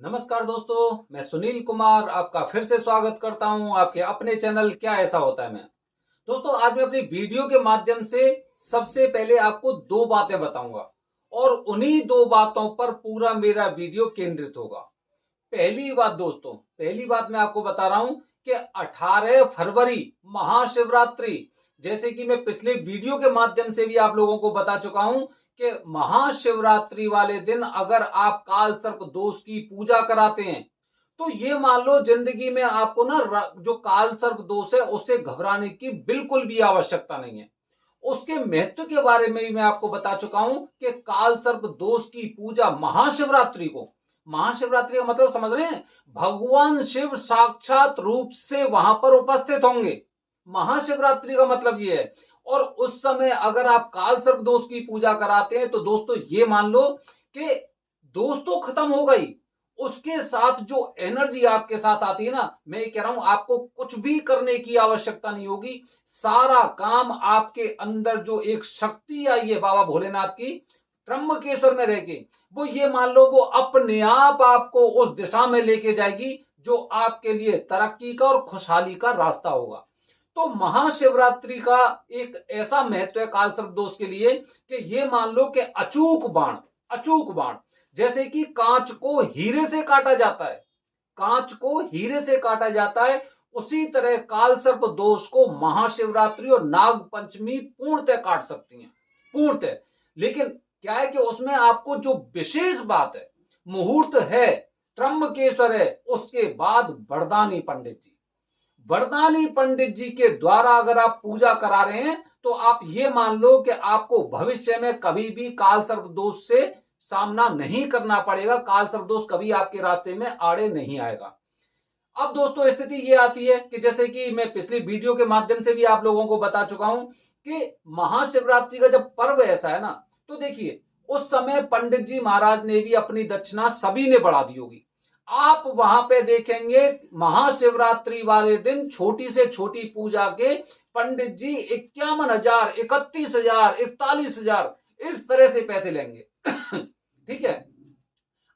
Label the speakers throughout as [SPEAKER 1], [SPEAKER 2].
[SPEAKER 1] नमस्कार दोस्तों, मैं सुनील कुमार आपका फिर से स्वागत करता हूं आपके अपने चैनल क्या ऐसा होता है में। दोस्तों, आज मैं अपनी वीडियो के माध्यम से सबसे पहले आपको दो बातें बताऊंगा और उन्हीं दो बातों पर पूरा मेरा वीडियो केंद्रित होगा। पहली बात दोस्तों, पहली बात मैं आपको बता रहा हूं कि 18 फरवरी महाशिवरात्रि, जैसे कि मैं पिछले वीडियो के माध्यम से भी आप लोगों को बता चुका हूं कि महाशिवरात्रि वाले दिन अगर आप काल सर्प दोष की पूजा कराते हैं तो ये मान लो जिंदगी में आपको ना जो काल सर्प दोष है उससे घबराने की बिल्कुल भी आवश्यकता नहीं है। उसके महत्व के बारे में भी मैं आपको बता चुका हूं कि काल सर्प दोष की पूजा महाशिवरात्रि को, महाशिवरात्रि का मतलब समझ रहे हैं, भगवान शिव साक्षात रूप से वहां पर उपस्थित होंगे। महाशिवरात्रि का मतलब ये है। और उस समय अगर आप काल सर्प दोष की पूजा कराते हैं तो दोस्तों ये मान लो कि दोष तो खत्म हो गई, उसके साथ जो एनर्जी आपके साथ आती है ना, मैं ये कह रहा हूं आपको कुछ भी करने की आवश्यकता नहीं होगी। सारा काम आपके अंदर जो एक शक्ति आई है बाबा भोलेनाथ की त्र्यंबकेश्वर में रह के, वो ये मान लो वो अपने आप आपको उस दिशा में लेके जाएगी जो आपके लिए तरक्की का और खुशहाली का रास्ता होगा। तो महाशिवरात्रि का एक ऐसा महत्व है काल सर्प दोष के लिए कि ये मान लो कि अचूक बाण जैसे कि कांच को हीरे से काटा जाता है, कांच को हीरे से काटा जाता है, उसी तरह काल सर्प दोष को महाशिवरात्रि और नाग पंचमी पूर्णतः काट सकती हैं, पूर्णतः। लेकिन क्या है कि उसमें आपको जो विशेष बात है, मुहूर्त है, त्र्यंबकेश्वर है, उसके बाद वरदानी पंडित जी, वरदानी पंडित जी के द्वारा अगर आप पूजा करा रहे हैं तो आप ये मान लो कि आपको भविष्य में कभी भी काल सर्प दोष से सामना नहीं करना पड़ेगा, काल सर्प दोष कभी आपके रास्ते में आड़े नहीं आएगा। अब दोस्तों स्थिति ये आती है कि जैसे कि मैं पिछली वीडियो के माध्यम से भी आप लोगों को बता चुका हूं कि महाशिवरात्रि का जब पर्व ऐसा है ना, तो देखिए उस समय पंडित जी महाराज ने भी अपनी दक्षिणा सभी ने बढ़ा दी होगी। आप वहां पे देखेंगे महाशिवरात्रि वाले दिन छोटी से छोटी पूजा के पंडित जी 51,000, 31,000, 41,000 इस तरह से पैसे लेंगे। ठीक है।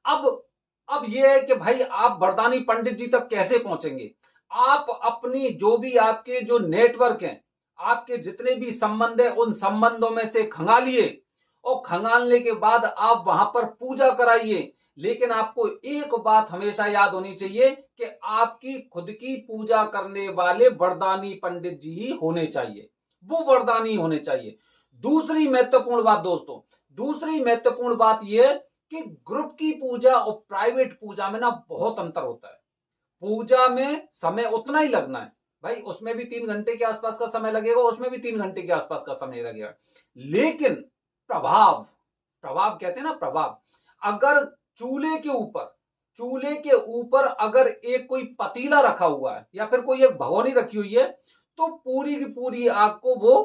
[SPEAKER 1] अब अब यह है कि भाई आप वरदानी पंडित जी तक कैसे पहुंचेंगे। आप अपनी जो भी आपके जो नेटवर्क हैं, आपके जितने भी संबंध है, उन संबंधों में से खंगालिए और खंगालने के बाद आप वहां पर पूजा कराइए। लेकिन आपको एक बात हमेशा याद होनी चाहिए कि आपकी खुद की पूजा करने वाले वरदानी पंडित जी ही होने चाहिए, वो वरदानी होने चाहिए। दूसरी महत्वपूर्ण बात दोस्तों, दूसरी महत्वपूर्ण बात यह है कि ग्रुप की पूजा और प्राइवेट पूजा में ना बहुत अंतर होता है। पूजा में समय उतना ही लगना है भाई, उसमें भी 3 घंटे के आसपास का समय लगेगा, उसमें भी 3 घंटे के आसपास का समय लगेगा। लेकिन प्रभाव, प्रभाव कहते हैं ना, प्रभाव, अगर चूल्हे के ऊपर, चूल्हे के ऊपर अगर एक कोई पतीला रखा हुआ है या फिर कोई एक भगोनी रखी हुई है तो पूरी की पूरी आग को वो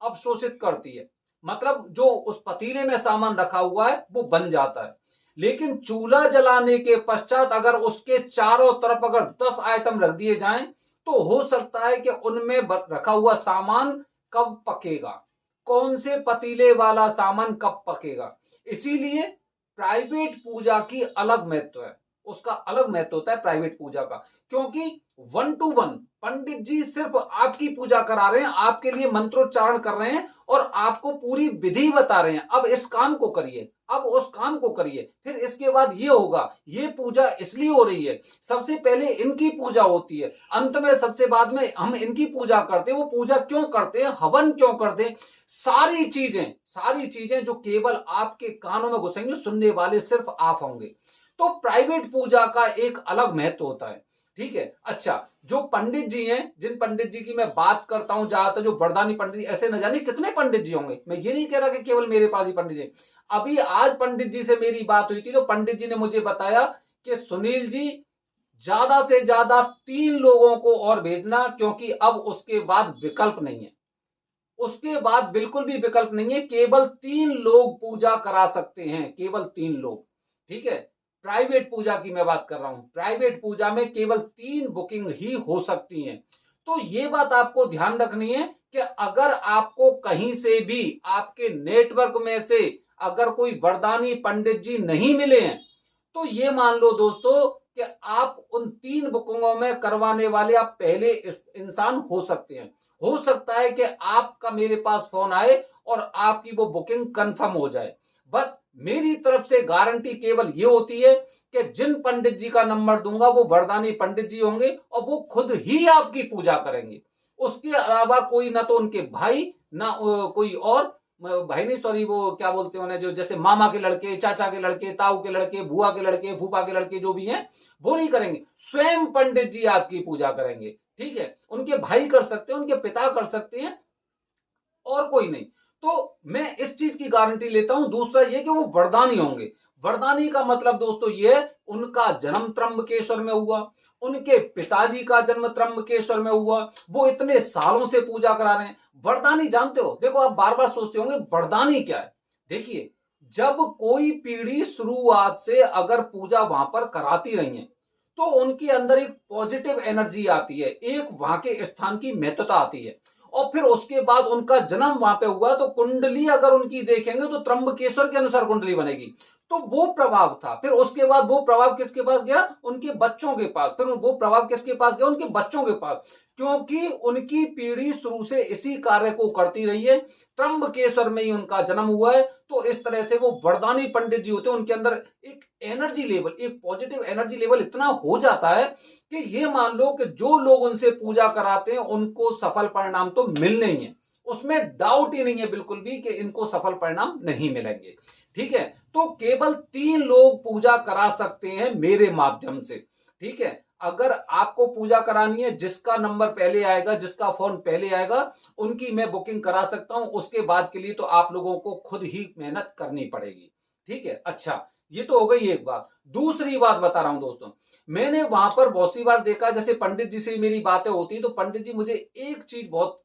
[SPEAKER 1] अवशोषित करती है, मतलब जो उस पतीले में सामान रखा हुआ है वो बन जाता है। लेकिन चूल्हा जलाने के पश्चात अगर उसके चारों तरफ अगर 10 आइटम रख दिए जाएं तो हो सकता है कि उनमें रखा हुआ सामान कब पकेगा, कौन से पतीले वाला सामान कब पकेगा। इसीलिए प्राइवेट पूजा की अलग महत्व है, उसका अलग महत्व होता है प्राइवेट पूजा का, क्योंकि 1 to 1 पंडित जी सिर्फ आपकी पूजा करा रहे हैं, आपके लिए मंत्रोच्चारण कर रहे हैं और आपको पूरी विधि बता रहे हैं, अब इस काम को करिए, अब उस काम को करिए, फिर इसके बाद ये होगा, ये पूजा इसलिए हो रही है, सबसे पहले इनकी पूजा होती है, अंत में सबसे बाद में हम इनकी पूजा करते हैं। वो पूजा क्यों करते हैं, हवन क्यों करते हैं, सारी चीजें, सारी चीजें जो केवल आपके कानों में घुसेंगे, सुनने वाले सिर्फ आप होंगे। तो प्राइवेट पूजा का एक अलग महत्व होता है। ठीक है। अच्छा, जो पंडित जी हैं, जिन पंडित जी की मैं बात करता हूं ज्यादातर, जो वरदानी पंडित जी, ऐसे न जाने कितने पंडित जी होंगे, मैं ये नहीं कह रहा कि केवल मेरे पास ही पंडित जी। अभी आज पंडित जी से मेरी बात हुई थी तो पंडित जी ने मुझे बताया कि सुनील जी ज्यादा से ज्यादा 3 लोगों को और भेजना, क्योंकि अब उसके बाद विकल्प नहीं है, उसके बाद बिल्कुल भी विकल्प नहीं है, केवल 3 लोग पूजा करा सकते हैं, केवल 3 लोग। ठीक है। प्राइवेट पूजा की मैं बात कर रहा हूं, प्राइवेट पूजा में केवल 3 बुकिंग ही हो सकती हैं। तो ये बात आपको ध्यान रखनी है कि अगर आपको कहीं से भी आपके नेटवर्क में से अगर कोई वरदानी पंडित जी नहीं मिले हैं तो ये मान लो दोस्तों कि आप उन 3 बुकिंगों में करवाने वाले आप पहले इंसान हो सकते हैं। हो सकता है कि आपका मेरे पास फोन आए और आपकी वो बुकिंग कंफर्म हो जाए। बस मेरी तरफ से गारंटी केवल ये होती है कि जिन पंडित जी का नंबर दूंगा वो वरदानी पंडित जी होंगे और वो खुद ही आपकी पूजा करेंगे। उसके अलावा कोई ना तो उनके भाई ना कोई और भाई नहीं, सॉरी, वो क्या बोलते हैं उन्हें, जो जैसे मामा के लड़के, चाचा के लड़के, ताऊ के लड़के, बुआ के लड़के, फूफा के लड़के जो भी हैं वो नहीं करेंगे। स्वयं पंडित जी आपकी पूजा करेंगे। ठीक है, उनके भाई कर सकते हैं, उनके पिता कर सकते हैं, और कोई नहीं। तो मैं इस चीज की गारंटी लेता हूं। दूसरा ये कि वो वरदानी होंगे। वरदानी का मतलब दोस्तों ये है उनका जन्म त्र्यंबकेश्वर में हुआ, उनके पिताजी का जन्म त्र्यंबकेश्वर में हुआ, वो इतने सालों से पूजा करा रहे हैं। वरदानी जानते हो, देखो आप बार बार सोचते होंगे वरदानी क्या है। देखिए, जब कोई पीढ़ी शुरुआत से अगर पूजा वहां पर कराती रही है तो उनके अंदर एक पॉजिटिव एनर्जी आती है, एक वहां के स्थान की महत्वता आती है। और फिर उसके बाद उनका जन्म वहां पे हुआ तो कुंडली अगर उनकी देखेंगे तो त्र्यंबकेश्वर के अनुसार कुंडली बनेगी। तो वो प्रभाव था। फिर उसके बाद वो प्रभाव किसके पास गया? उनके बच्चों के पास। फिर वो प्रभाव किसके पास गया? उनके बच्चों के पास। क्योंकि उनकी पीढ़ी शुरू से इसी कार्य को करती रही है, त्र्यंबकेश्वर में ही उनका जन्म हुआ है। तो इस तरह से वो वरदानी पंडित जी होते हैं, उनके अंदर एक एनर्जी लेवल, एक पॉजिटिव एनर्जी लेवल इतना हो जाता है कि ये मान लो कि जो लोग उनसे पूजा कराते हैं उनको सफल परिणाम तो मिलने ही है। उसमें डाउट ही नहीं है बिल्कुल भी कि इनको सफल परिणाम नहीं मिलेंगे। ठीक है, तो केवल 3 लोग पूजा करा सकते हैं मेरे माध्यम से। ठीक है, अगर आपको पूजा करानी है, जिसका नंबर पहले आएगा, जिसका फोन पहले आएगा, उनकी मैं बुकिंग करा सकता हूं। उसके बाद के लिए तो आप लोगों को खुद ही मेहनत करनी पड़ेगी। ठीक है, अच्छा, ये तो हो गई एक बात। दूसरी बात बता रहा हूं दोस्तों, मैंने वहां पर बहुत सी बार देखा, जैसे पंडित जी से मेरी बातें होती तो पंडित जी मुझे एक चीज बहुत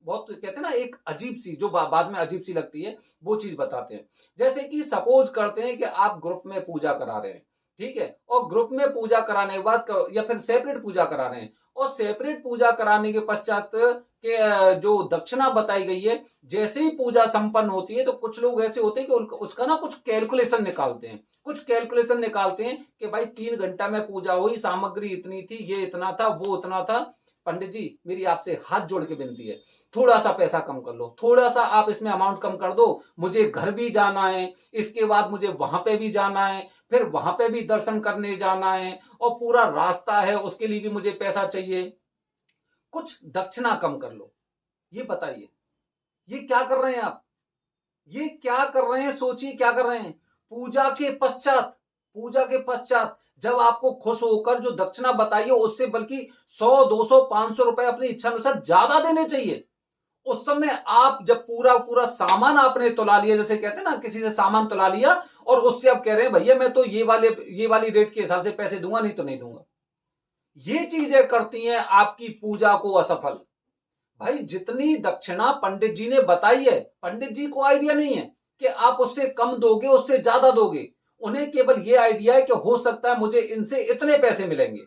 [SPEAKER 1] बहुत कहते हैं ना, एक अजीब सी, जो बाद में अजीब सी लगती है, वो चीज बताते हैं। जैसे कि सपोज करते हैं कि आप ग्रुप में पूजा करा रहे हैं। ठीक है, और ग्रुप में पूजा कराने के बाद या फिर सेपरेट पूजा करा रहे हैं, और सेपरेट पूजा कराने के पश्चात के जो दक्षिणा बताई गई है, जैसे ही पूजा संपन्न होती है तो कुछ लोग ऐसे होते हैं कि उसका ना कुछ कैलकुलेशन निकालते हैं। कुछ कैलकुलेशन निकालते हैं कि भाई 3 घंटा में पूजा हुई, सामग्री इतनी थी, ये इतना था, वो उतना था। पंडित जी, मेरी आपसे हाथ जोड़ के विनती है, थोड़ा सा पैसा कम कर लो, थोड़ा सा आप इसमें अमाउंट कम कर दो। मुझे घर भी जाना है, इसके बाद मुझे वहां पे भी जाना है, फिर वहां पे भी दर्शन करने जाना है, और पूरा रास्ता है, उसके लिए भी मुझे पैसा चाहिए। कुछ दक्षिणा कम कर लो। ये बताइए, ये क्या कर रहे हैं आप? ये क्या कर रहे हैं? सोचिए क्या कर रहे हैं। पूजा के पश्चात, पूजा के पश्चात जब आपको खुश होकर जो दक्षिणा बताइए उससे बल्कि 100, 200, 500 रुपए अपनी इच्छा अनुसार ज्यादा देने चाहिए। उस समय आप जब पूरा पूरा सामान आपने तुला लिया, जैसे कहते हैं ना, किसी से सामान तुला लिया और उससे आप कह रहे हैं भैया मैं तो ये वाली रेट के हिसाब से पैसे दूंगा, नहीं तो नहीं दूंगा। ये चीजें करती हैं आपकी पूजा को असफल। भाई, जितनी दक्षिणा पंडित जी ने बताई है, पंडित जी को आइडिया नहीं है कि आप उससे कम दोगे, उससे ज्यादा दोगे। उन्हें केवल यह आइडिया है कि हो सकता है मुझे इनसे इतने पैसे मिलेंगे।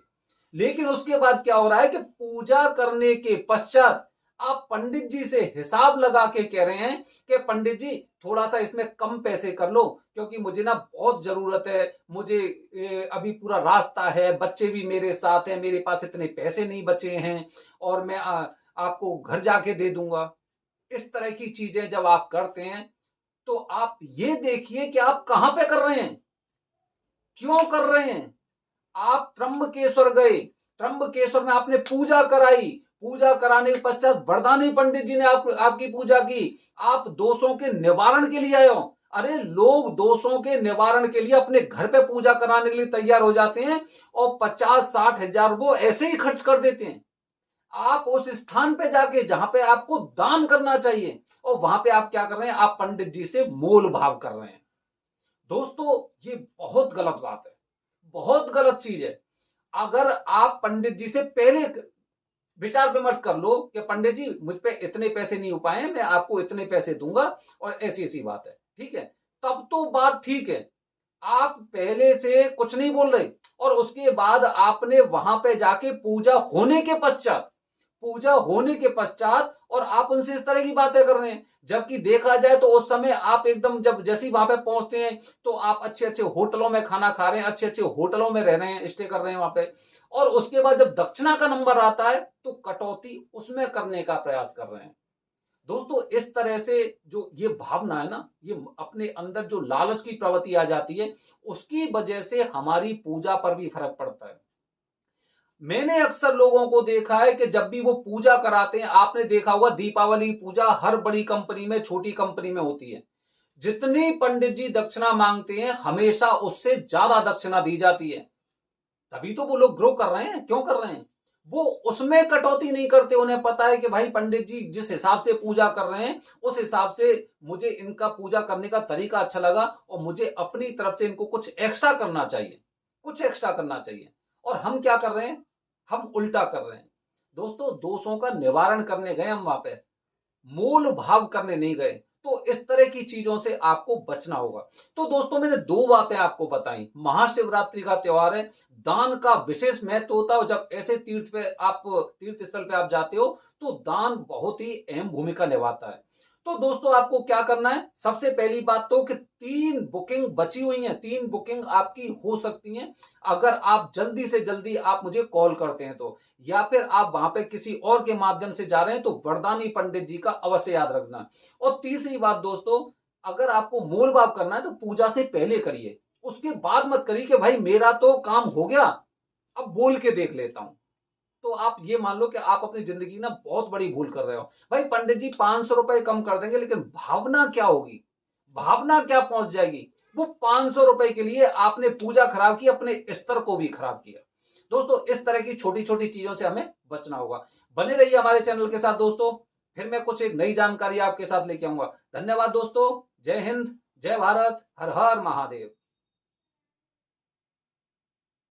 [SPEAKER 1] लेकिन उसके बाद क्या हो रहा है कि पूजा करने के पश्चात आप पंडित जी से हिसाब लगा के कह रहे हैं कि पंडित जी थोड़ा सा इसमें कम पैसे कर लो, क्योंकि मुझे ना बहुत जरूरत है, मुझे अभी पूरा रास्ता है, बच्चे भी मेरे साथ हैं, मेरे पास इतने पैसे नहीं बचे हैं, और मैं आपको घर जाके दे दूंगा। इस तरह की चीजें जब आप करते हैं तो आप ये देखिए कि आप कहां पे कर रहे हैं, क्यों कर रहे हैं। आप त्र्यंबकेश्वर गए, त्र्यंबकेश्वर में आपने पूजा कराई, पूजा कराने के पश्चात वरदानी पंडित जी ने आपकी पूजा की, आप दोषों के निवारण के लिए आए हो। अरे, लोग दोषों के निवारण के लिए अपने घर पे पूजा कराने के लिए तैयार हो जाते हैं और 50-60 हजार वो ऐसे ही खर्च कर देते हैं। आप उस स्थान पे जाके जहां पे आपको दान करना चाहिए, और वहां पे आप क्या कर रहे हैं? आप पंडित जी से मोल भाव कर रहे हैं। दोस्तों, ये बहुत गलत बात है, बहुत गलत चीज है। अगर आप पंडित जी से पहले विचार विमर्श कर लो कि पंडित जी मुझ पे इतने पैसे नहीं हो पाए, मैं आपको इतने पैसे दूंगा और ऐसी ऐसी बात है, ठीक है, तब तो बात ठीक है। आप पहले से कुछ नहीं बोल रहे, और उसके बाद आपने वहां पे जाके पूजा होने के पश्चात, पूजा होने के पश्चात, और आप उनसे इस तरह की बातें कर रहे हैं। जबकि देखा जाए तो उस समय आप एकदम जब जैसे ही वहां पे पहुंचते हैं तो आप अच्छे अच्छे होटलों में खाना खा रहे हैं, अच्छे अच्छे होटलों में रह रहे हैं, स्टे कर रहे हैं वहां पे, और उसके बाद जब दक्षिणा का नंबर आता है तो कटौती उसमें करने का प्रयास कर रहे हैं। दोस्तों इस तरह से जो ये भावना है ना, ये अपने अंदर जो लालच की प्रवृत्ति आ जाती है, उसकी वजह से हमारी पूजा पर भी फर्क पड़ता है। मैंने अक्सर लोगों को देखा है कि जब भी वो पूजा कराते हैं, आपने देखा होगा दीपावली की पूजा हर बड़ी कंपनी में, छोटी कंपनी में होती है। जितनी पंडित जी दक्षिणा मांगते हैं, हमेशा उससे ज्यादा दक्षिणा दी जाती है। तभी तो वो लोग ग्रो कर रहे हैं। क्यों कर रहे हैं? वो उसमें कटौती नहीं करते। उन्हें पता है कि भाई पंडित जी जिस हिसाब से पूजा कर रहे हैं, उस हिसाब से मुझे इनका पूजा करने का तरीका अच्छा लगा, और मुझे अपनी तरफ से इनको कुछ एक्स्ट्रा करना चाहिए, कुछ एक्स्ट्रा करना चाहिए। और हम क्या कर रहे हैं? हम उल्टा कर रहे हैं। दोस्तों दोषों का निवारण करने गए हम वहां पे, मोल भाव करने नहीं गए। तो इस तरह की चीजों से आपको बचना होगा। तो दोस्तों मैंने दो बातें आपको बताई। महाशिवरात्रि का त्योहार है, दान का विशेष महत्व होता है, और जब ऐसे तीर्थ स्थल पे आप जाते हो तो दान बहुत ही अहम भूमिका निभाता है। तो दोस्तों आपको क्या करना है? सबसे पहली बात तो कि 3 बुकिंग बची हुई हैं, 3 बुकिंग आपकी हो सकती हैं अगर आप जल्दी से जल्दी आप मुझे कॉल करते हैं तो, या फिर आप वहां पे किसी और के माध्यम से जा रहे हैं तो वरदानी पंडित जी का अवश्य याद रखना। और तीसरी बात दोस्तों, अगर आपको मोल भाव करना है तो पूजा से पहले करिए, उसके बाद मत करिए कि भाई मेरा तो काम हो गया, अब बोल के देख लेता हूं। तो आप ये मान लो कि आप अपनी जिंदगी ना बहुत बड़ी भूल कर रहे हो। भाई पंडित जी 500 रुपए कम कर देंगे, लेकिन भावना क्या होगी? भावना क्या पहुंच जाएगी? वो 500 रुपए के लिए आपने पूजा खराब की, अपने स्तर को भी खराब किया। दोस्तों इस तरह की छोटी छोटी चीजों से हमें बचना होगा। बने रहिए हमारे चैनल के साथ दोस्तों, फिर मैं कुछ एक नई जानकारी आपके साथ लेके आऊंगा। धन्यवाद दोस्तों। जय हिंद, जय भारत, हर हर महादेव।